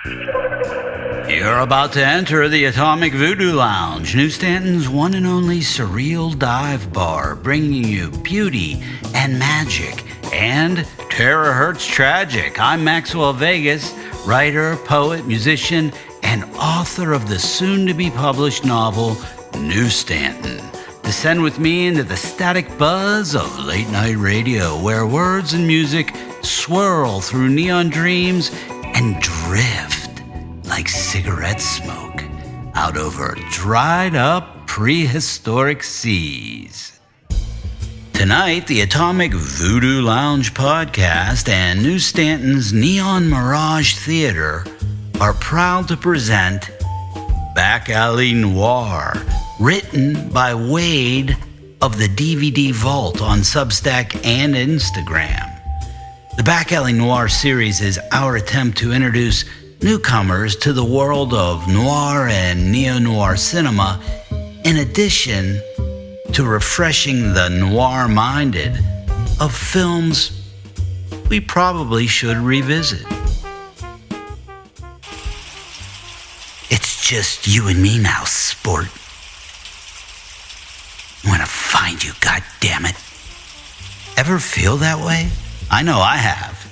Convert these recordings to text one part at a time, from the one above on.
You're about to enter the Atomic Voodoo Lounge, New Stanton's one and only surreal dive bar, bringing you beauty and magic and terahertz tragic. I'm Maxwell Vegas, writer, poet, musician, and author of the soon-to-be-published novel, New Stanton. Descend with me into the static buzz of late-night radio, where words and music swirl through neon dreams and drift like cigarette smoke out over dried-up prehistoric seas. Tonight, the Atomic Voodoo Lounge podcast and New Stanton's Neon Mirage Theater are proud to present Back Alley Noir, written by Wade of the DVD Vault on Substack and Instagram. The Back Alley Noir series is our attempt to introduce newcomers to the world of noir and neo-noir cinema, in addition to refreshing the noir-minded of films we probably should revisit. It's just you and me now, sport. I'm gonna find you, goddammit. Ever feel that way? I know I have.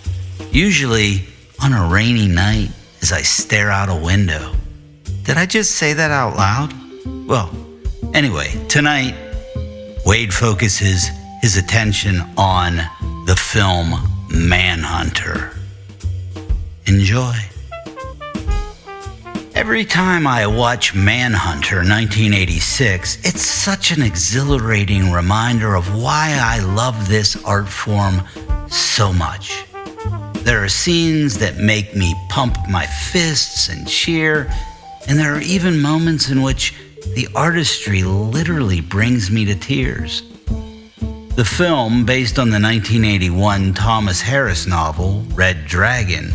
Usually on a rainy night as I stare out a window. Did I just say that out loud? Well, anyway, tonight, Wade focuses his attention on the film Manhunter. Enjoy. Every time I watch Manhunter 1986, it's such an exhilarating reminder of why I love this art form so much. There are scenes that make me pump my fists and cheer, and there are even moments in which the artistry literally brings me to tears. The film, based on the 1981 Thomas Harris novel, Red Dragon,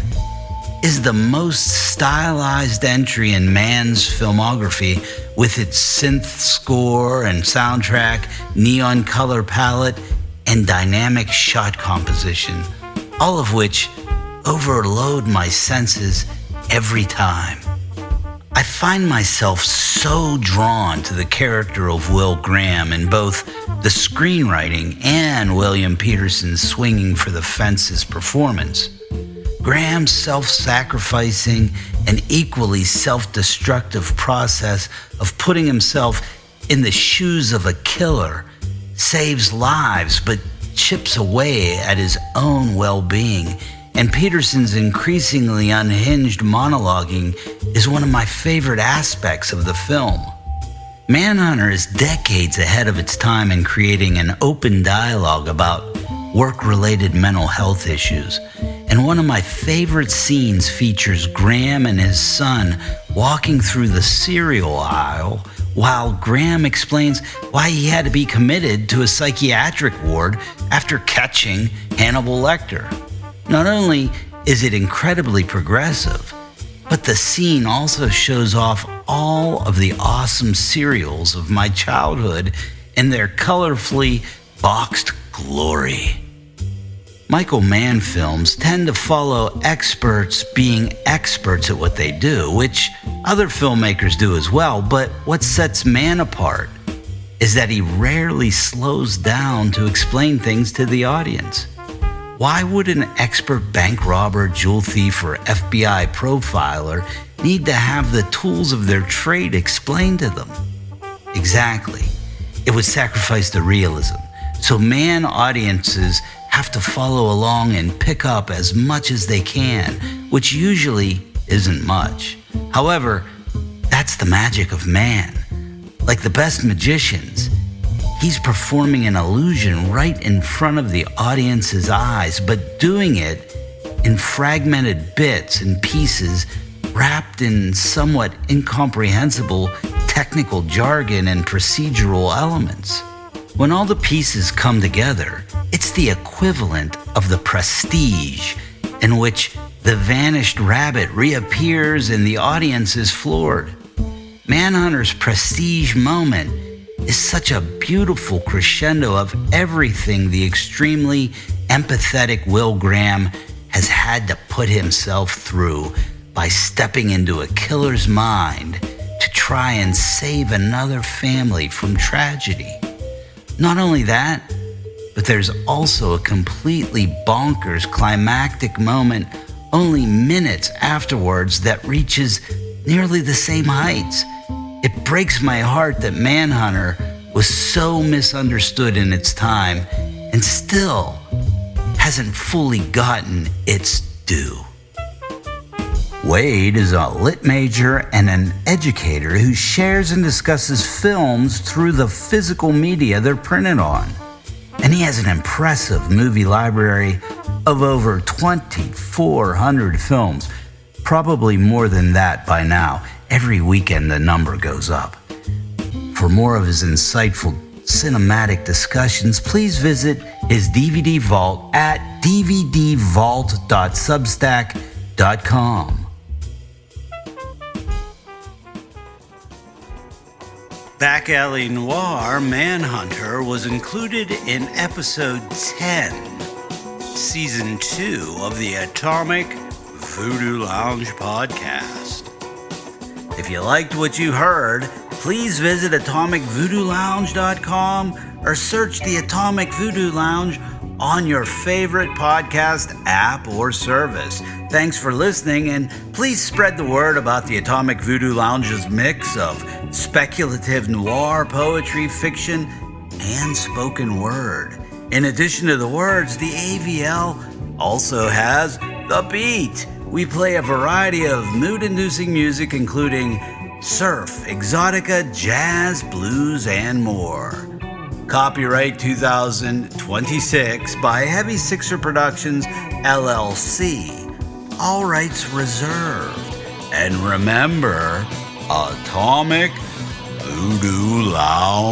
is the most stylized entry in Mann's filmography, with its synth score and soundtrack, neon color palette, and dynamic shot composition, all of which overload my senses every time. I find myself so drawn to the character of Will Graham in both the screenwriting and William Peterson's swinging for the fences performance. Graham's self-sacrificing and equally self-destructive process of putting himself in the shoes of a killer saves lives but chips away at his own well-being, and Peterson's increasingly unhinged monologuing is one of my favorite aspects of the film. Manhunter is decades ahead of its time in creating an open dialogue about work-related mental health issues, and one of my favorite scenes features Graham and his son walking through the cereal aisle while Graham explains why he had to be committed to a psychiatric ward after catching Hannibal Lecter. Not only is it incredibly progressive, but the scene also shows off all of the awesome cereals of my childhood in their colorfully boxed glory. Michael Mann films tend to follow experts being experts at what they do, which other filmmakers do as well, but what sets Mann apart is that he rarely slows down to explain things to the audience. Why would an expert bank robber, jewel thief, or FBI profiler need to have the tools of their trade explained to them? Exactly. It would sacrifice the realism. So Mann audiences have to follow along and pick up as much as they can, which usually isn't much. However, that's the magic of Mann. Like the best magicians, he's performing an illusion right in front of the audience's eyes, but doing it in fragmented bits and pieces wrapped in somewhat incomprehensible technical jargon and procedural elements. When all the pieces come together, it's the equivalent of the Prestige, in which the vanished rabbit reappears and the audience is floored. Manhunter's Prestige moment is such a beautiful crescendo of everything the extremely empathetic Will Graham has had to put himself through, by stepping into a killer's mind to try and save another family from tragedy. Not only that, but there's also a completely bonkers climactic moment only minutes afterwards that reaches nearly the same heights. It breaks my heart that Manhunter was so misunderstood in its time and still hasn't fully gotten its due. Wade is a lit major and an educator who shares and discusses films through the physical media they're printed on. And he has an impressive movie library of over 2,400 films, probably more than that by now. Every weekend the number goes up. For more of his insightful cinematic discussions, please visit his DVD vault at dvdvault.substack.com. Back Alley Noir Manhunter was included in episode 10, season 2 of the Atomic Voodoo Lounge podcast. If you liked what you heard, please visit atomicvoodoolounge.com or search the Atomic Voodoo Lounge on your favorite podcast app or service. Thanks for listening, and please spread the word about the Atomic Voodoo Lounge's mix of speculative noir poetry, fiction, and spoken word. In addition to the words, the AVL also has the beat. We play a variety of mood-inducing music, including surf, exotica, jazz, blues, and more. Copyright 2026 by Heavy Sixer Productions, LLC. All rights reserved. And remember, Atomic Voodoo Lounge.